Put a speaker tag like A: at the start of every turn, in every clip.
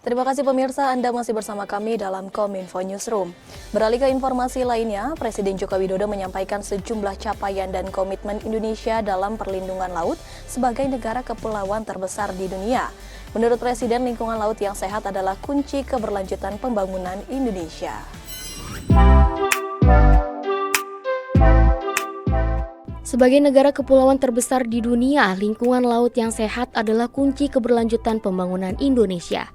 A: Terima kasih pemirsa, Anda masih bersama kami dalam Kominfo Newsroom. Beralih ke informasi lainnya, Presiden Joko Widodo menyampaikan sejumlah capaian dan komitmen Indonesia dalam perlindungan laut sebagai negara kepulauan terbesar di dunia. Menurut Presiden, lingkungan laut yang sehat adalah kunci keberlanjutan pembangunan Indonesia.
B: Sebagai negara kepulauan terbesar di dunia, lingkungan laut yang sehat adalah kunci keberlanjutan pembangunan Indonesia.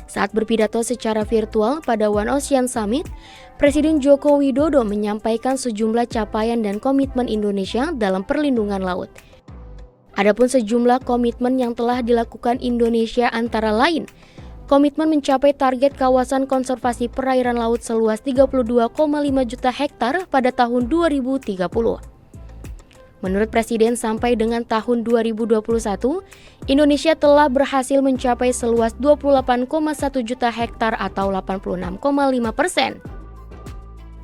B: Saat berpidato secara virtual pada One Ocean Summit, Presiden Joko Widodo menyampaikan sejumlah capaian dan komitmen Indonesia dalam perlindungan laut. Adapun sejumlah komitmen yang telah dilakukan Indonesia antara lain, komitmen mencapai target kawasan konservasi perairan laut seluas 32,5 juta hektar pada tahun 2030. Menurut Presiden, sampai dengan tahun 2021, Indonesia telah berhasil mencapai seluas 28,1 juta hektar atau 86,5%.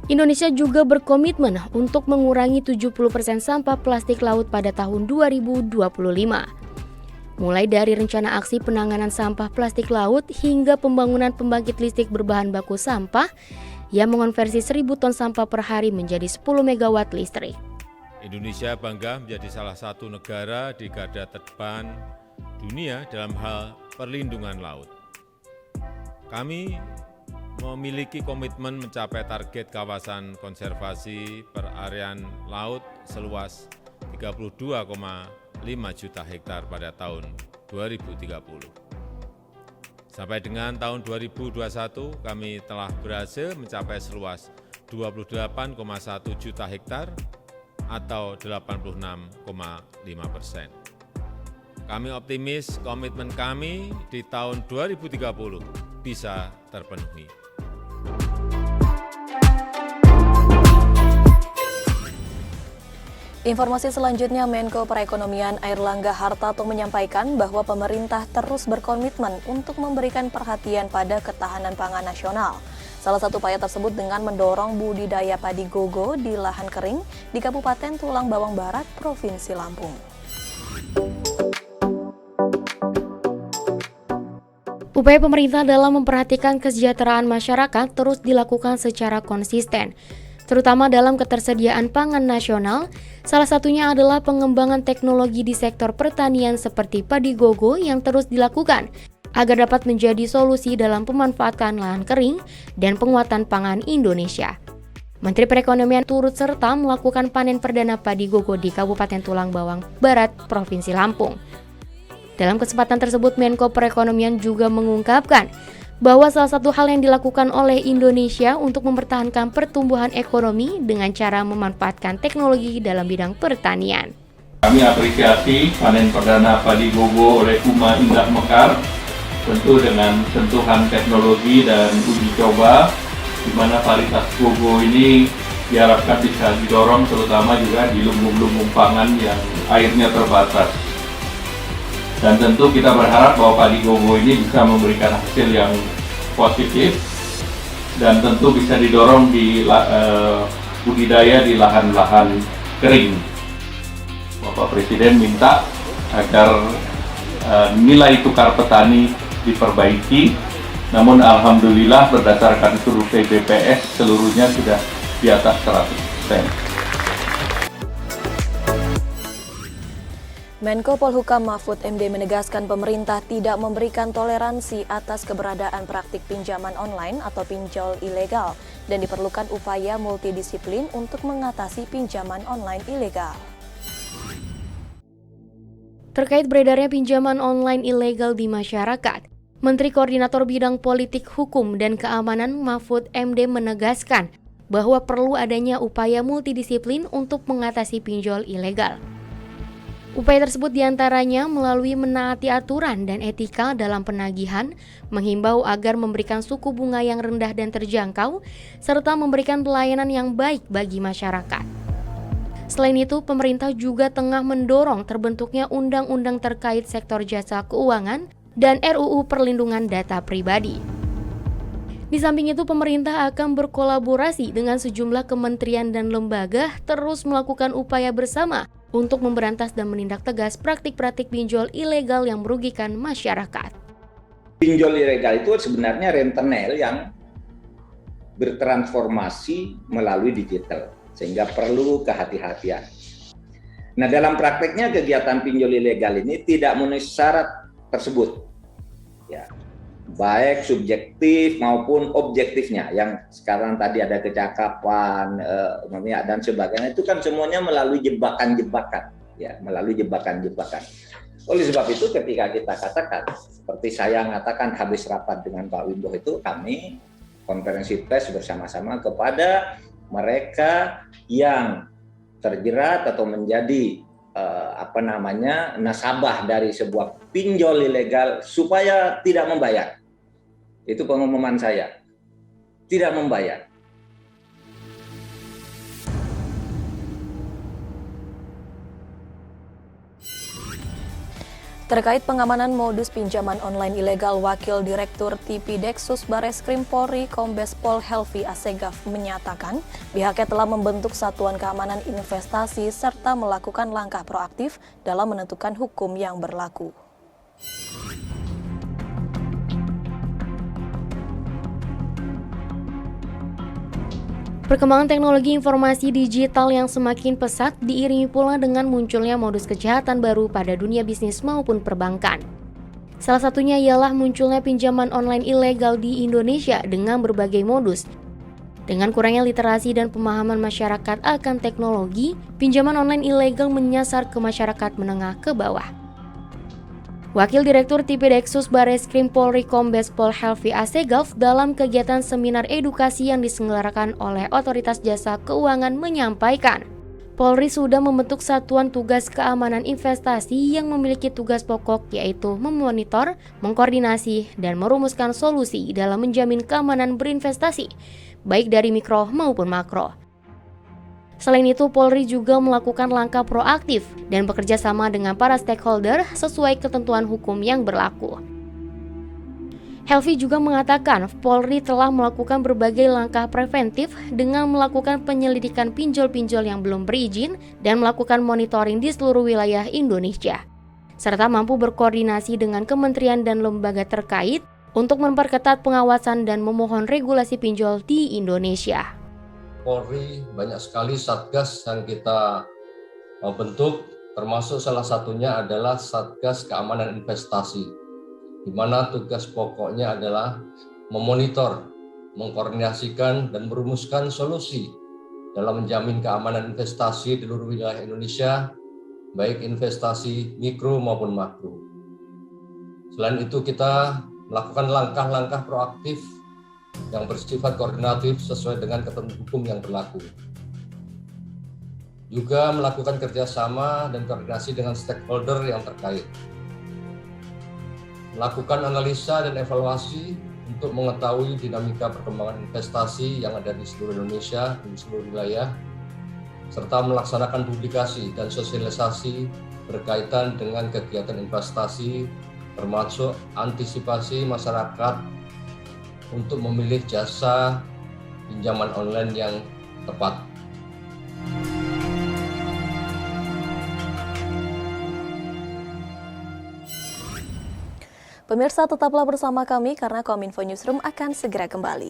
B: Indonesia juga berkomitmen untuk mengurangi 70% sampah plastik laut pada tahun 2025. Mulai dari rencana aksi penanganan sampah plastik laut hingga pembangunan pembangkit listrik berbahan baku sampah yang mengonversi 1.000 ton sampah per hari menjadi 10 megawatt listrik.
C: Indonesia bangga menjadi salah satu negara di garda terdepan dunia dalam hal perlindungan laut. Kami memiliki komitmen mencapai target kawasan konservasi perarian laut seluas 32,5 juta hektar pada tahun 2030. Sampai dengan tahun 2021, kami telah berhasil mencapai seluas 28,1 juta hektar atau 86,5%. Kami optimis komitmen kami di tahun 2030 bisa terpenuhi.
A: Informasi selanjutnya, Menko Perekonomian Airlangga Hartarto menyampaikan bahwa pemerintah terus berkomitmen untuk memberikan perhatian pada ketahanan pangan nasional. Salah satu upaya tersebut dengan mendorong budidaya padi gogo di lahan kering di Kabupaten Tulang Bawang Barat, Provinsi Lampung.
B: Upaya pemerintah dalam memperhatikan kesejahteraan masyarakat terus dilakukan secara konsisten, terutama dalam ketersediaan pangan nasional. Salah satunya adalah pengembangan teknologi di sektor pertanian seperti padi gogo yang terus dilakukan agar dapat menjadi solusi dalam pemanfaatan lahan kering dan penguatan pangan Indonesia. Menteri Perekonomian turut serta melakukan panen perdana padi gogo di Kabupaten Tulang Bawang Barat, Provinsi Lampung. Dalam kesempatan tersebut, Menko Perekonomian juga mengungkapkan bahwa salah satu hal yang dilakukan oleh Indonesia untuk mempertahankan pertumbuhan ekonomi dengan cara memanfaatkan teknologi dalam bidang pertanian.
D: Kami apresiasi panen perdana padi gogo oleh UMA Indah Mekar, tentu dengan sentuhan teknologi dan uji coba, di mana varietas gogo ini diharapkan bisa didorong terutama juga di lumbung-lumbung pangan yang airnya terbatas. Dan tentu kita berharap bahwa padi gogo ini bisa memberikan hasil yang positif dan tentu bisa didorong di budidaya di lahan-lahan kering. Bapak Presiden minta agar nilai tukar petani diperbaiki, namun alhamdulillah berdasarkan survei BPS seluruhnya sudah di atas 100%.
A: Menko Polhukam Mahfud MD menegaskan pemerintah tidak memberikan toleransi atas keberadaan praktik pinjaman online atau pinjol ilegal dan diperlukan upaya multidisiplin untuk mengatasi pinjaman online ilegal.
B: Terkait beredarnya pinjaman online ilegal di masyarakat, Menteri Koordinator Bidang Politik, Hukum, dan Keamanan Mahfud MD menegaskan bahwa perlu adanya upaya multidisiplin untuk mengatasi pinjol ilegal. Upaya tersebut diantaranya melalui menaati aturan dan etika dalam penagihan, menghimbau agar memberikan suku bunga yang rendah dan terjangkau, serta memberikan pelayanan yang baik bagi masyarakat. Selain itu, pemerintah juga tengah mendorong terbentuknya undang-undang terkait sektor jasa keuangan dan RUU Perlindungan Data Pribadi. Di samping itu, pemerintah akan berkolaborasi dengan sejumlah kementerian dan lembaga terus melakukan upaya bersama untuk memberantas dan menindak tegas praktik-praktik pinjol ilegal yang merugikan masyarakat.
E: Pinjol ilegal itu sebenarnya rentenir yang bertransformasi melalui digital, sehingga perlu kehati-hatian. Nah, dalam prakteknya kegiatan pinjol ilegal ini tidak memenuhi syarat tersebut, ya, baik subjektif maupun objektifnya. Yang sekarang tadi ada kecakapan, dan sebagainya, itu kan semuanya melalui jebakan-jebakan, ya, melalui jebakan-jebakan. Oleh sebab itu, ketika kita katakan, seperti saya mengatakan habis rapat dengan Pak Wimbo itu, kami konferensi pers bersama-sama kepada mereka yang terjerat atau menjadi nasabah dari sebuah pinjol ilegal supaya tidak membayar. Itu pengumuman saya. Tidak membayar.
A: Terkait pengamanan modus pinjaman online ilegal, Wakil Direktur TV Deksus Bareskrim Polri Kombes Pol Helvi Assegaf menyatakan pihaknya telah membentuk Satuan Keamanan Investasi serta melakukan langkah proaktif dalam menentukan hukum yang berlaku.
B: Perkembangan teknologi informasi digital yang semakin pesat diiringi pula dengan munculnya modus kejahatan baru pada dunia bisnis maupun perbankan. Salah satunya ialah munculnya pinjaman online ilegal di Indonesia dengan berbagai modus. Dengan kurangnya literasi dan pemahaman masyarakat akan teknologi, pinjaman online ilegal menyasar ke masyarakat menengah ke bawah. Wakil Direktur TV Deksus Bareskrim Polri Kombes Pol Helvi Assegaf dalam kegiatan seminar edukasi yang diselenggarakan oleh Otoritas Jasa Keuangan menyampaikan, Polri sudah membentuk Satuan Tugas Keamanan Investasi yang memiliki tugas pokok yaitu memonitor, mengkoordinasi, dan merumuskan solusi dalam menjamin keamanan berinvestasi, baik dari mikro maupun makro. Selain itu, Polri juga melakukan langkah proaktif dan bekerja sama dengan para stakeholder sesuai ketentuan hukum yang berlaku. Helvi juga mengatakan Polri telah melakukan berbagai langkah preventif dengan melakukan penyelidikan pinjol-pinjol yang belum berizin dan melakukan monitoring di seluruh wilayah Indonesia, serta mampu berkoordinasi dengan kementerian dan lembaga terkait untuk memperketat pengawasan dan memohon regulasi pinjol di Indonesia.
F: Polri banyak sekali satgas yang kita bentuk, termasuk salah satunya adalah Satgas Keamanan Investasi, di mana tugas pokoknya adalah memonitor, mengkoordinasikan, dan merumuskan solusi dalam menjamin keamanan investasi di seluruh wilayah Indonesia, baik investasi mikro maupun makro. Selain itu, kita melakukan langkah-langkah proaktif yang bersifat koordinatif sesuai dengan ketentuan hukum yang berlaku. Juga melakukan kerjasama dan koordinasi dengan stakeholder yang terkait. Melakukan analisa dan evaluasi untuk mengetahui dinamika perkembangan investasi yang ada di seluruh Indonesia, di seluruh wilayah, serta melaksanakan publikasi dan sosialisasi berkaitan dengan kegiatan investasi, termasuk antisipasi masyarakat untuk memilih jasa pinjaman online yang tepat.
A: Pemirsa, tetaplah bersama kami karena Kominfo Newsroom akan segera kembali.